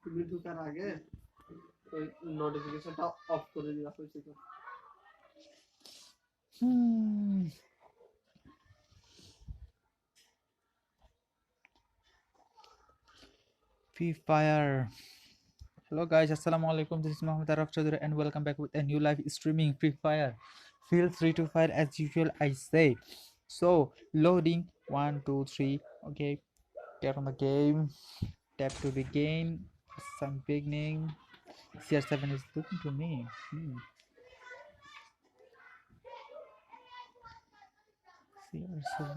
তুমি ঢোকার আগে ওই নোটিফিকেশনটা অফ করে দেওয়া উচিত। Free Fire. Hello guys, Assalamu alaikum. This is Mohammed Araf Chaudhary and welcome back with a new live streaming Free Fire. Feel free to fire as usual, I say. So loading 1 2 3. Okay, get on the game. Tap to begin. Some beginning. CR7 is looking to me. CR7.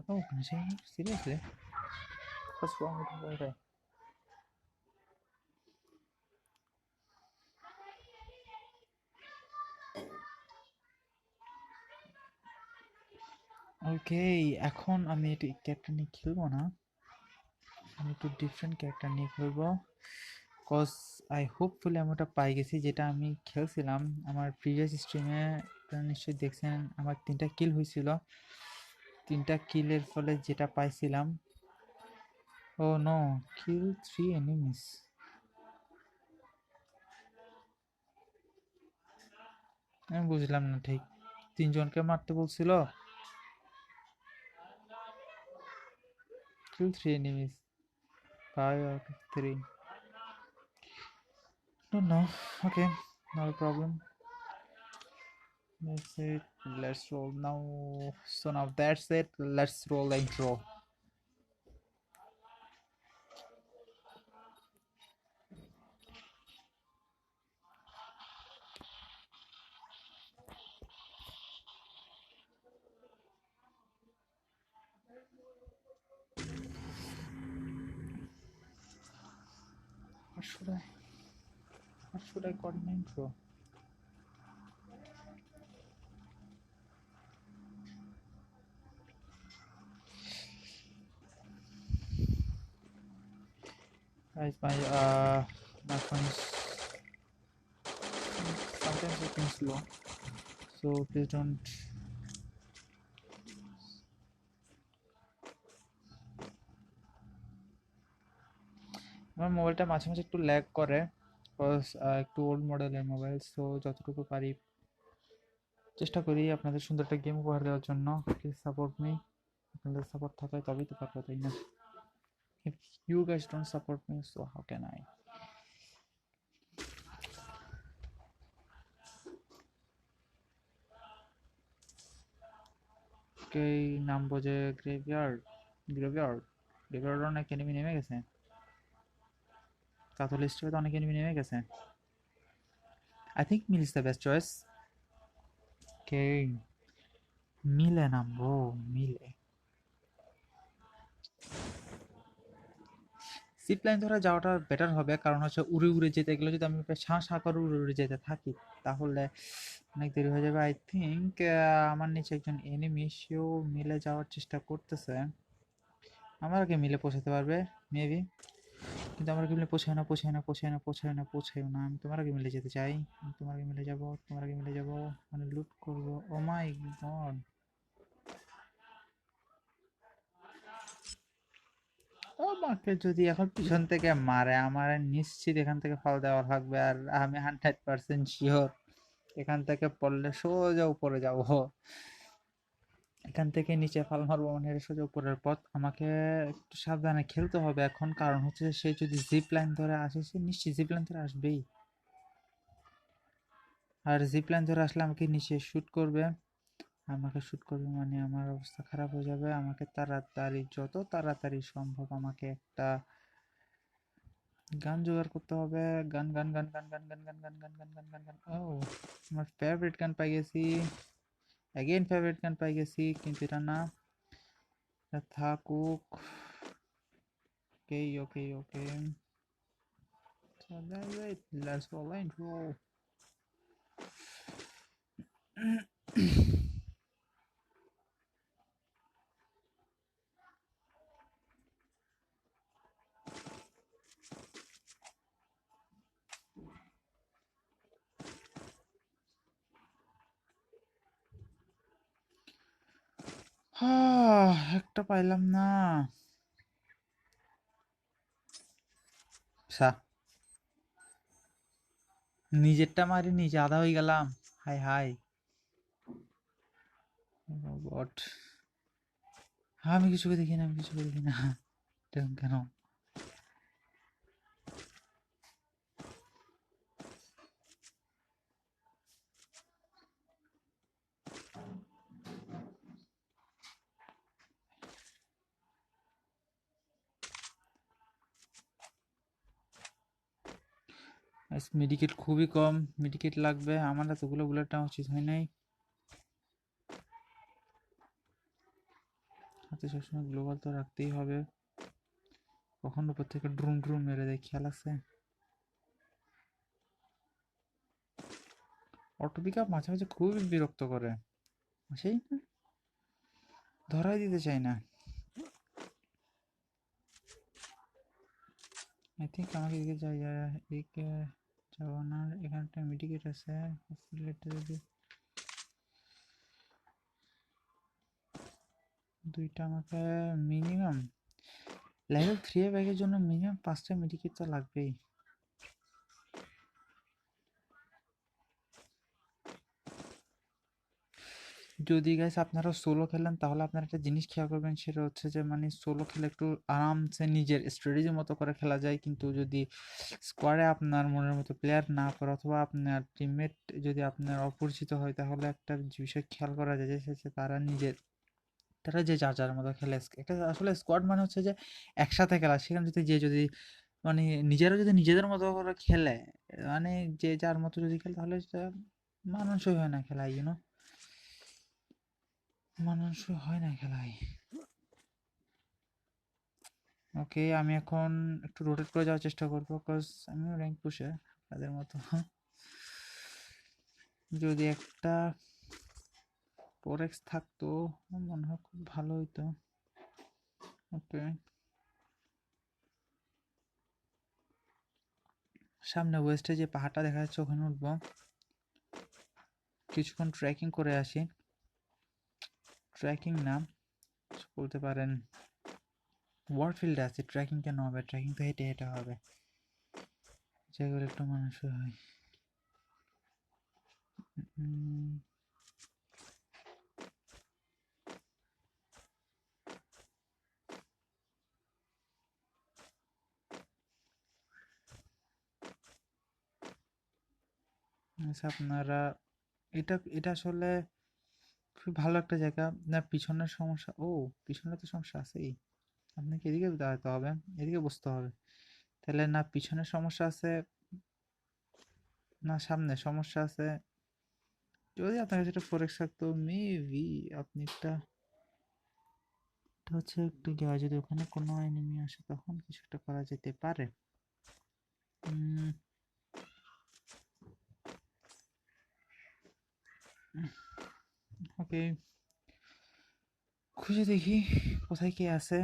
Oh, can I say seriously? What's wrong with the Wi-Fi? ওকে, এখন আমি একটু character নিয়ে খেলবো না, আমি একটু different character নিয়ে খেলবো। কজ আই হোপফুলি আমি ওটা পাই গেছি যেটা আমি খেলছিলাম আমার প্রিভিয়াস স্ট্রিমে। নিশ্চয়ই দেখছেন আমার 3টা কিল হয়েছিল, 3টা কিলের ফলে যেটা পাইছিলাম। ও নো, কিল 3 এনিমিস। আমি বুঝলাম না ঠিক, 3জনকে মারতে বলছিল, kill 3 enemies, 5 out of 3. Don't know. Okay, not a problem. That's it. Let's roll now. So now that's it. Let's roll the intro. What should I call an intro? Guys, my phone is sometimes looking slow, so please don't. আমার মোবাইলটা মাঝে মাঝে একটু lag করে, because একটু old মডেলের mobile. So যতটুকু পারি চেষ্টা করি আপনাদের সুন্দর একটা গেম উপহার দেওয়ার জন্য। প্লিজ সাপোর্ট মি, আপনাদের সাপোর্ট থাকলে তবেই তো পারবো, তাই না? If you guys don't support me, so how can I? Okay, নামবো যে গ্রেভইয়ার্ড। গ্রেভইয়ার্ড অনেক এনিমি নেমে গেছে, ক্যাথলিস্টে তো অনেক এনিমি নেমে গেছে। I think mill is the best choice. Okay, মিলে নামবো, মিলে। জিপ লাইন ধরে যাওয়াটা বেটার হবে, কারণ হচ্ছে উড়ে উড়ে যেতে গেলে যদি আমি শাঁ করে উড়ে উড়ে যেতে থাকি তাহলে অনেক দেরি হয়ে যাবে। আই থিঙ্ক আমার নিচে একজন এনিমি, সেও মিলে যাওয়ার চেষ্টা করতেছে, আমার আগে মিলে পৌঁছাতে পারবে মেবি, কিন্তু আমার আগে মিলে পৌঁছায় না। আমি তোমার আগে মিলে যেতে চাই, আমি তোমার আগে মিলে যাবো, মানে লুট করবো। ও মাই গড, আমাকে যদি এখন পিছন থেকে মারে, আমার নিশ্চিত এখান থেকে ফল দেওয়া লাগবে, আর আমি 100% শিওর এখান থেকে পড়লে সোজা উপরে যাব। এখান থেকে নিচে ফাল মারবো মানে এটা সোজা উপরের পথ। আমাকে একটু সাবধানে খেলতে হবে এখন, কারণ হচ্ছে সে যদি জিপ লাইন ধরে আসে, সে নিশ্চয়ই জিপ লাইন ধরে আসবেই, আর জিপ লাইন ধরে আসলে আমাকে নিচে শ্যুট করবে। মানে আমার অবস্থা খারাপ হয়ে যাবে। আমাকে তাড়াতাড়ি, যত তাড়াতাড়ি সম্ভব আমাকে একটা গান জোগাড় করতে হবে। গান। ও, আমার ফেভারিট গান পাই গেছি, অ্যাগেন ফেভারিট গান পাই গেছি, কিন্তু এটা না, এটা থাকুক। ওকে, so that's it, let's roll intro. একটা পাইলাম না, সা নিজেরটা মারি নিজে আধা হয়ে গেলাম। High high robot. আমি কিছুকে দেখি না, আমি কিছুকে দেখি না। এরকম কেন? মেডিকেট খুবই কম, মেডিকেট লাগবে আমার। এতগুলো বুলেট নেওয়া উচিত হয় নাই। হাতে সবসময় গ্লোবাল তো রাখতেই হবে, কখন উপর থেকে ড্রুম ড্রুম মেরে দেয়, খেয়াল আছে? অটো পিক আপ মাঝে মাঝে খুবই বিরক্ত করে, সেই না, ধরাই দিতে চাই না। আই থিঙ্ক আমাকে এদিকে যাই, এদিকে যাবো না, এখানটা মেডিকেট আছে। যদি দুইটা আমাকে মিনিমাম লেভেল 3 ব্যাগের জন্য মিনিমাম 5টা মেডিকেট তো লাগবেই। যদি গাইস আপনারা সোলো খেলেন তাহলে আপনারা একটা জিনিস খেয়াল করবেন, সেটা হচ্ছে যে মানে সোলো খেলে একটু আরামসে নিজের স্ট্র্যাটেজি মতো করে খেলা যায়, কিন্তু যদি স্কোয়াডে আপনার মনের মতো প্লেয়ার না পড়ে অথবা আপনার টিমমেট যদি আপনার অপরিচিত হয়, তাহলে একটা বিষয় খেয়াল করা যায় যে তারা যে যার যার মতো খেলে। একটা আসলে স্কোয়াড মানে হচ্ছে যে একসাথে খেলা, সেখানে যদি মানে নিজেরা যদি নিজেদের মতো করে খেলে, মানে যে যার মতো যদি খেলে, তাহলে সেটা মানানসই হয় না খেলায়, মানানসই হয় না খেলায়। ওকে, আমি এখন একটু রোটেট করে যাওয়ার চেষ্টা করবো, বিকজ আমিও র্যাঙ্ক পুষে তাদের মতো। যদি একটা 4x থাকতো মনে হয় খুব ভালো হইতো। ওকে, সামনে ওয়েস্টে যে পাহাড়টা দেখা যাচ্ছে ওখানে উঠবো, কিছুক্ষণ ট্রেকিং করে আসি। ট্রেকিং না বলতে পারেন, ওয়ারফিল্ডে আছে, ট্রেকিং কেন হবে? ট্রেকিং তো হেঁটে হেঁটে হবে, যেগুলো একটু মানুষই হয়। আচ্ছা, আপনারা এটা এটা আসলে খুব ভালো একটা জায়গা না? পিছনের সমস্যা, ও পিছনে তো সমস্যা আছেই, আপনাকে এদিকে দাঁড়াতে হবে, এদিকে বসতে হবে। তাহলে না পিছনে সমস্যা আছে, না সামনে সমস্যা আছে। যদি আপনার কাছে একটা 4x থাকতো মেবি আপনি এটা হচ্ছে একটু গিয়ে যদি ওখানে কোনো এনিমি আসে তখন কিছু একটা করা যেতে পারে। ওকে, খুঁজে দেখি কোথায় কে আছে।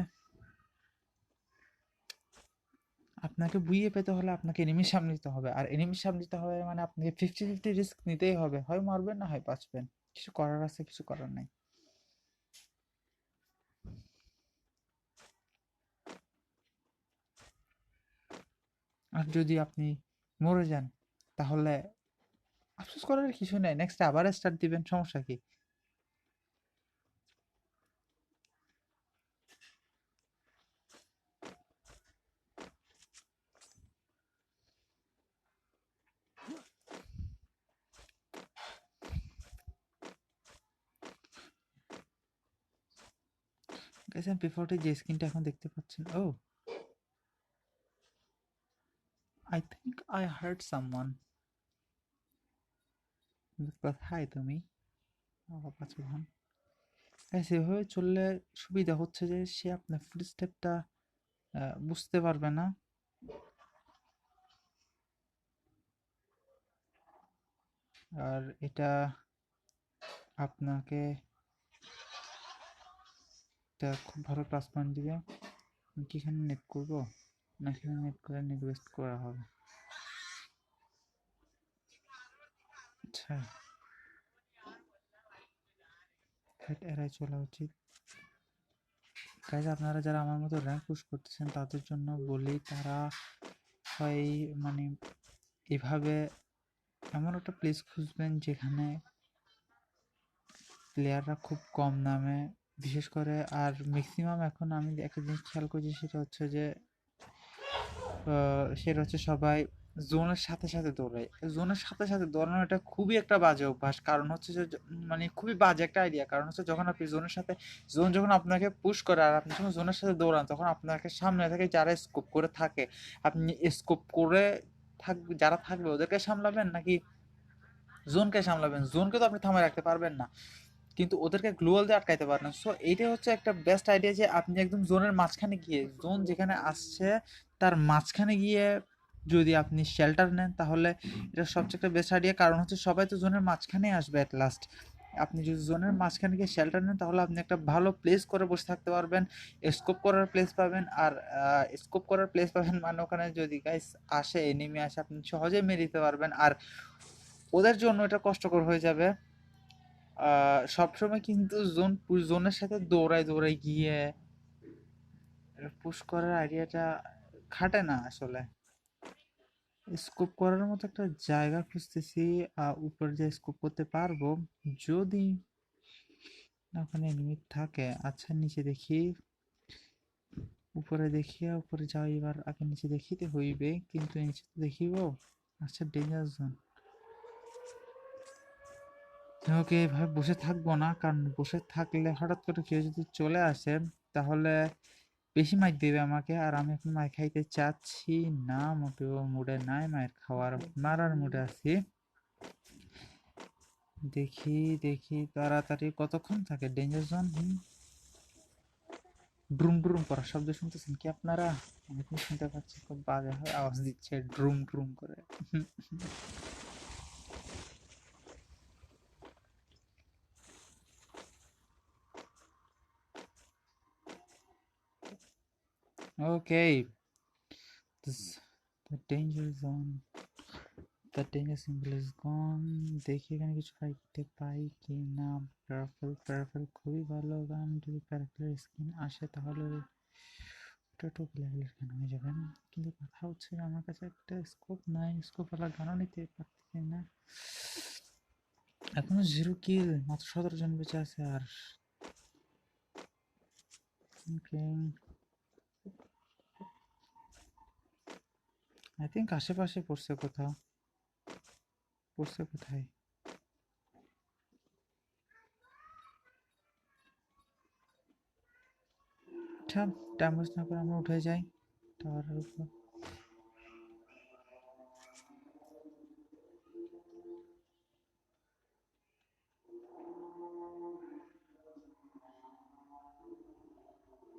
আপনাকে বুইয়ে পেতে হলে আপনাকে এনিমির সামনে দিতে হবে, আর এনিমির সামনে দিতে হবে মানে আপনাকে 50-50 রিস্ক নিতেই হবে, হয় মারবেন না হয় বাঁচবেন, কিছু করার আছে, কিছু করার নাই। আর যদি আপনি মরে যান তাহলে আফসোস করার কিছু নাই, নেক্সট আবার স্টার্ট দিবেন, সমস্যা কি? গাইস, এমপি40 যে স্ক্রিনটা এখন দেখতে পাচ্ছেন, oh I think I heard someone. কোথায় তুমি? পাঁচু ধান। গাইস, এভাবে চললে সুবিধা হচ্ছে যে সে আপনার ফুট স্টেপটা বুঝতে পারবে না। আর এটা আপনাকে একটা খুব ভালো প্লাস পয়েন্ট দিবে। আমি কি এখানে নেট করবো না এখানে নেট করে নেট ওয়েস্ট করা হবে? আচ্ছা, হেড এড়াই চলা উচিত। গাইজ, আপনারা যারা আমার মতো র্যাঙ্ক পুশ করতেছেন তাদের জন্য বলি, তারা অবশ্যই মানে এভাবে এমন একটা প্লেস খুঁজবেন যেখানে প্লেয়াররা খুব কম দামে, বিশেষ করে আর ম্যাক্সিমাম এখন আমি একটা জিনিস খেয়াল করছি সেটা হচ্ছে সবাই জোনের সাথে সাথে দৌড়ায়। জোনের সাথে সাথে দৌড়ানো এটা খুবই একটা বাজে অভ্যাস, কারণ হচ্ছে যে মানে খুবই বাজে একটা আইডিয়া। কারণ হচ্ছে যখন আপনি জোনের সাথে জোন যখন আপনাকে পুশ করে আর আপনি যখন জোনের সাথে দৌড়ান, তখন আপনাকে সামনে থেকে যারা স্কোপ করে থাকে, আপনি স্কোপ করে যারা থাকবে ওদেরকে সামলাবেন নাকি জোনকে সামলাবেন? জোনকে তো আপনি থামায় রাখতে পারবেন না, কিন্তু ওদেরকে গ্লোয়াল দিয়ে আটকাইতে পারেন। সো এইটাই হচ্ছে একটা বেস্ট আইডিয়া যে আপনি একদম জোনের মাঝখানে গিয়ে, জোন যেখানে আসছে তার মাঝখানে গিয়ে যদি আপনি শেল্টার নেন, তাহলে এটা সবচেয়ে একটা বেস্ট আইডিয়া। কারণ হচ্ছে সবাই তো জোনের মাঝখানেই আসবে অ্যাট লাস্ট। আপনি যদি জোনের মাঝখানে গিয়ে শেল্টার নেন, তাহলে আপনি একটা ভালো প্লেস করে বসে থাকতে পারবেন, স্কোপ করার প্লেস পাবেন। আর স্কোপ করার প্লেস পাবেন মানে ওখানে যদি গাইস আসে, এনিমি আসে, আপনি সহজেই মেরে দিতে পারবেন। আর ওদের জন্য এটা কষ্টকর হয়ে যাবে। সবসময় কিন্তু জোনের সাথে দৌড়ায় দৌড়ায় গিয়ে পুশ করার আইডিয়াটা খাটে না আসলে। স্কোপ করার মতো একটা জায়গা খুঁজতেছি, উপরে যে স্কোপ করতে পারবো, যদি না ওখানে এনিমি থাকে। আচ্ছা নিচে দেখি, উপরে দেখিয়া উপরে যাইবার আগে নিচে দেখিতে হইবে, কিন্তু নিচে তো দেখিব। আচ্ছা ডেঞ্জার জোন। ওকে, এভাবে বসে থাকবো না, কারণ বসে থাকলে হঠাৎ করে কেউ যদি চলে আসে তাহলে বেশি মাইর দেবে আমাকে, আর আমি এখন মাইর খাইতে চাচ্ছি না মোটেও। মুডে নাই মায়ের খাওয়ার, মারার মুডে আছি। দেখি দেখি তাড়াতাড়ি কতক্ষণ থাকে ডেঞ্জার জোন। ড্রুম ড্রুম করার শব্দ শুনতেছেন কি আপনারা? আমি তো শুনতে পাচ্ছি, খুব বাজে হয় আওয়াজ দিচ্ছে ড্রুম ড্রুম করে। ওকে, the danger zone, the danger symbol is gone. দেখি এখানে কিছু পাইতে পাই কি না। প্যারাফেল খুবই ভালো গান। যদি প্যারাফেলের স্কিন আসে তাহলে ওটা টপ লেভেলের গান হয়ে যাবেন। কিন্তু কথা হচ্ছে যে আমার কাছে একটা স্কোপ নাই, স্কোপওয়ালা গানও নিতে পারতেছি না। এখনো 0 কিল, মাত্র 17 জন বেঁচে আছে। আর ওকে, আই থিঙ্ক আশেপাশে পড়ছে কোথাও। পড়ছে কোথায়? আচ্ছা, টাইম ওয়েস্ট না করে আমরা উঠে যাই টাওয়ারের উপর।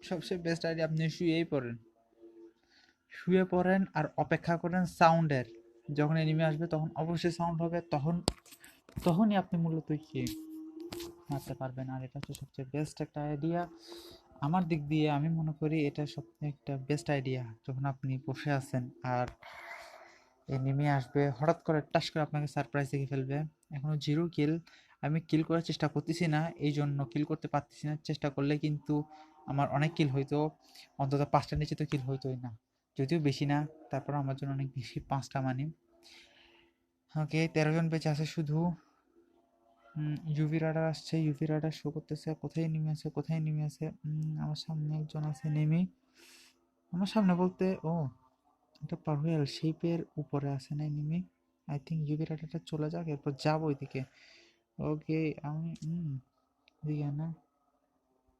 সবচেয়ে বেস্ট আইডিয়া, আপনি শুয়েই পড়েন। শুয়ে পড়েন আর অপেক্ষা করেন সাউন্ডের। যখন এনিমি আসবে তখন অবশ্যই সাউন্ড হবে, তখনই আপনি মূলত কি মারতে পারবেন। আর এটা হচ্ছে সবচেয়ে বেস্ট একটা আইডিয়া আমার দিক দিয়ে। আমি মনে করি এটা সবচেয়ে একটা বেস্ট আইডিয়া, যখন আপনি বসে আছেন আর এনিমি আসবে হঠাৎ করে টাস করে আপনাকে সারপ্রাইজ দেখে ফেলবে। এখনো 0 কিল। আমি কিল করার চেষ্টা করতেছি না, এই জন্য কিল করতে পারতেছি না। চেষ্টা করলে কিন্তু আমার অনেক কিল হইতো, অন্তত 5টার নিচে তো কিল হইতোই না। যদিও বেশি না, তারপর আমার জন্য অনেক বেশি 5টা মানে। ওকে, 13 জন বেঁচে আছে শুধু। ইউভি রাডার আসছে, ইউভি রাডার শো করতেছে কোথায় নেমে আছে, কোথায় নেমে আছে। আমার সামনে একজন আছে নেমে, আমার সামনে বলতে ও এটা পার হয়ে শেপের উপরে আছে না নেমে। আই থিঙ্ক ইউভি রাডারটা চলে যাক, এরপর যাবো ওইদিকে। ওকে, আমি এদিকে না,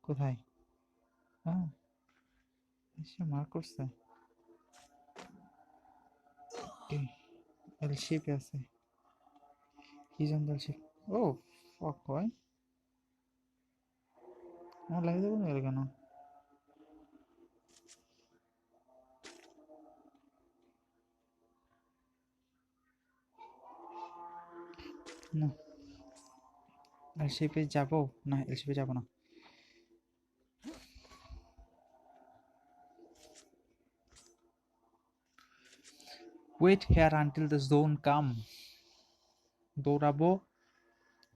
কোথায়? হ্যাঁ, সে মার করছে। এল শেপে আছে, কি জন এল শেপ। ও ফক হয়, আমার লাগে দেবো না কেন? না, এল শেপে যাবো না, এল শেপে যাবো না। Wait here until the zone come. দৌড়াবো,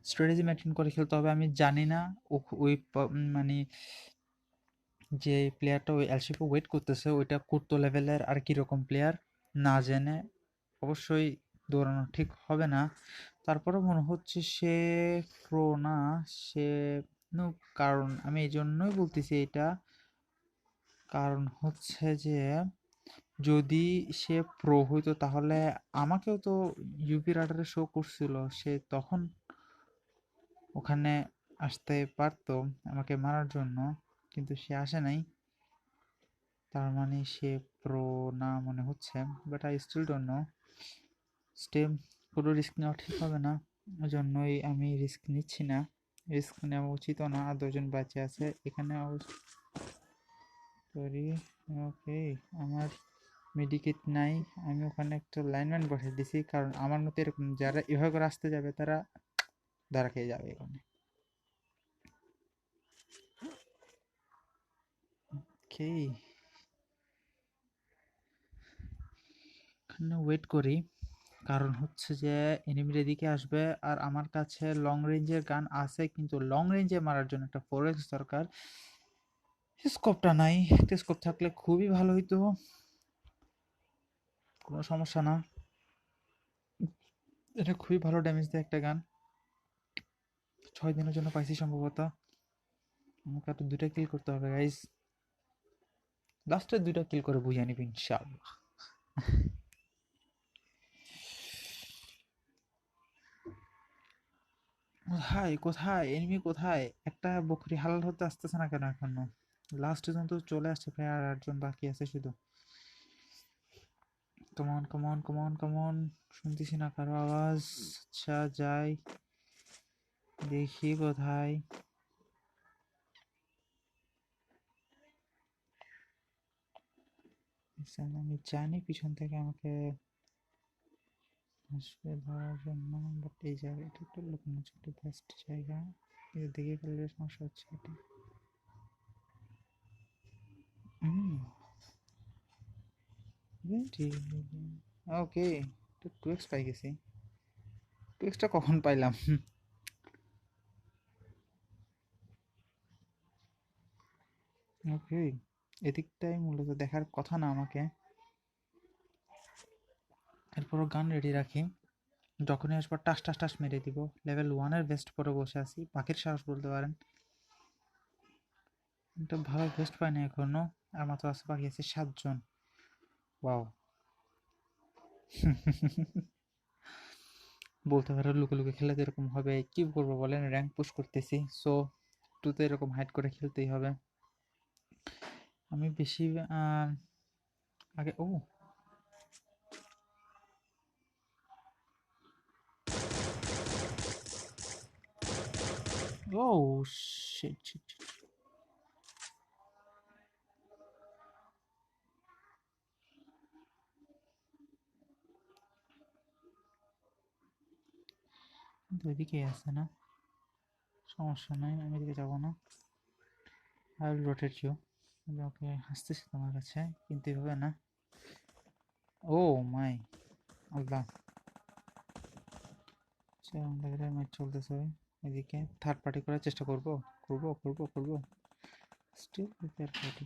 স্ট্র্যাটেজি মেনটেন করে খেলতে হবে। আমি জানি না ওই মানে যে প্লেয়ারটা ওই এলশিপে ওয়েট করতেছে ওইটা কত লেভেলের আর কীরকম প্লেয়ার। না জেনে অবশ্যই দৌড়ানো ঠিক হবে না। তারপরে মনে হচ্ছে সে প্রো না, সে noob। কারণ আমি এই জন্যই বলতেছি এটা, কারণ হচ্ছে যে যদি সে প্রো হইতো তাহলে আমাকেও তো ইউপি রাডারে শো করছিল, সে তখন ওখানে আসতে পারতো আমাকে মারার জন্য, কিন্তু সে আসে নাই। তার মানে সে প্রো না মনে হচ্ছে, but I still don't know. Still পুরো রিস্ক নেওয়া ঠিক হবে না, ওই জন্যই আমি রিস্ক নিচ্ছি না। রিস্ক নেওয়া উচিত না। আর দুজন বাঁচে আছে এখানে। সরি। ওকে, আমার মেডিকেট নাই। আমি ওখানে একটা লাইনম্যান বসিয়ে দিছি, কারণ আমার মতো এরকম যারা এভাবে করে আসতে যাবে তারা ধরা খেয়ে যাবে এখানে। ওকে, এখানে ওয়েট করি, কারণ হচ্ছে যে এনিমির এদিকে আসবে আর আমার কাছে লং রেঞ্জের গান আছে, কিন্তু লং রেঞ্জে মারার জন্য একটা 4x দরকার। স্কোপটা নাই, একটা স্কোপ থাকলে খুবই ভালো হইতো। কোনো সমস্যা না, এটা খুবই ভালো ড্যামেজ দেয় একটা গান। 6 দিনের জন্য পাইছি সম্ভবত। আমাকে আর 2টা কিল করতে হবে গাইস, লাস্টের 2টা কিল করে বুঝিয়ে নিব ইনশাআল্লাহ। কোথায় কোথায় এনিমি, কোথায়? একটা বকরি হালাল হতে আসতেছে না কেন এখনো? লাস্ট তো চলে আসছে, প্রায় আর 8জন বাকি আছে শুধু। কমন কমন কমন কমন, শুনতেছি না কারো আওয়াজ। আচ্ছা যাই দেখি কোথায়। আমি জানি পিছন থেকে আমাকে আসবে ধরার জন্য, বাট এই জায়গাটা একটু লুকানো ছোট বেস্ট জায়গা। কিন্তু দেখে ফেললে সমস্যা হচ্ছে এটা। ওকে, তো 2x পাই গেছি। 2xটা কখন পাইলাম? ওকে, এদিকটাই মূলত দেখার কথা না আমাকে। এরপরও গান রেডি রাখি, যখনই আসবার টাস টাস টাস মেরে দিব। লেভেল 1-এর ভেস্ট পরে বসে আছি, পাখির সাহস বলতে পারেন। একটা ভালো ভেস্ট পাই না এখনো, আর মাত্র আছে বাকি আছে 7জন। ওয়াও। বলতে পারো লুকে লুকে খেলে তো এরকম হবে, কি করবো বলেন, র্যাঙ্ক পুশ করতেছি, সো 2তে এরকম হাইড করে খেলতেই হবে। আমি বেশি আগে ও শিট শিট। কিন্তু ওইদিকে আছে না, সমস্যা নাই, আমি এদিকে যাবো না। I will rotate you. Okay, আসতেছি তোমার কাছে, কিন্তু এভাবে না। ও মাই আল্লাহ, আমাদের ম্যাচ চলতেছে। এদিকে থার্ড পার্টি করার চেষ্টা করব করব করব করব স্টিল প্রিপেয়ার পার্টি।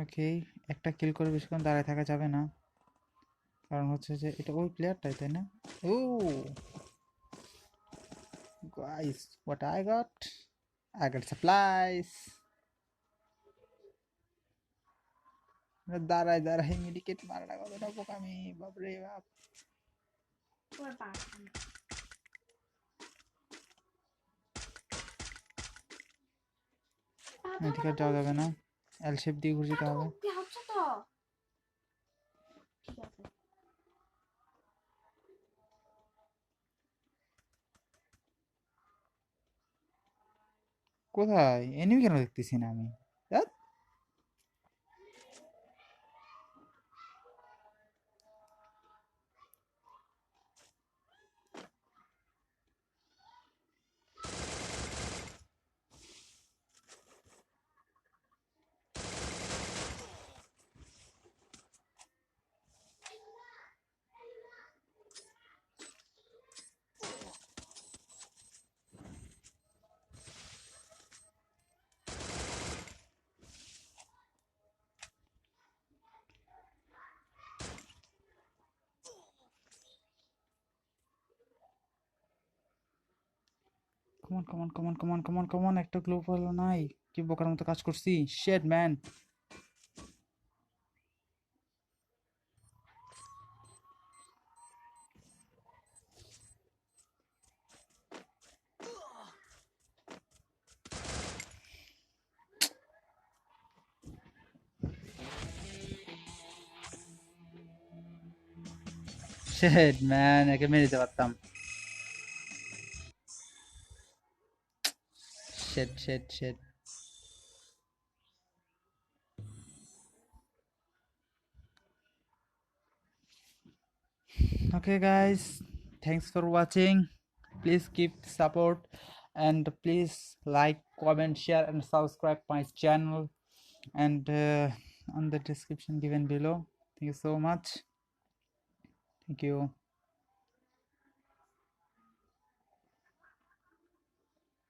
ওকে, একটা কিল করে বেশিক্ষণ দাঁড়ায় থাকা যাবে না, কারণ হচ্ছে যে এটা ওই প্লেয়ারটাই, তাই না? Oh guys, what I got surprise. দাঁড়ায় দাঁড়ায় মেডিকেট মারাটা কতটা বোকামি, বাপরে বাপ। এদিকে যাওয়া যাবে না, এল শেপ দিয়ে ঘুরে যেতে হবে। কোথায় এনিমি কেন দেখতেছি না আমি? ধ্যাৎ। Come on, একটা গ্লো হলো নাই, কি বোকার মতো কাজ করছি, শিট ম্যান। শিট ম্যান, একে মেরে দিতে পারতাম। Sheet. Okay guys, thanks for watching. Please keep support and please like, comment, share and subscribe my channel and on the description given below. Thank you so much. Thank you.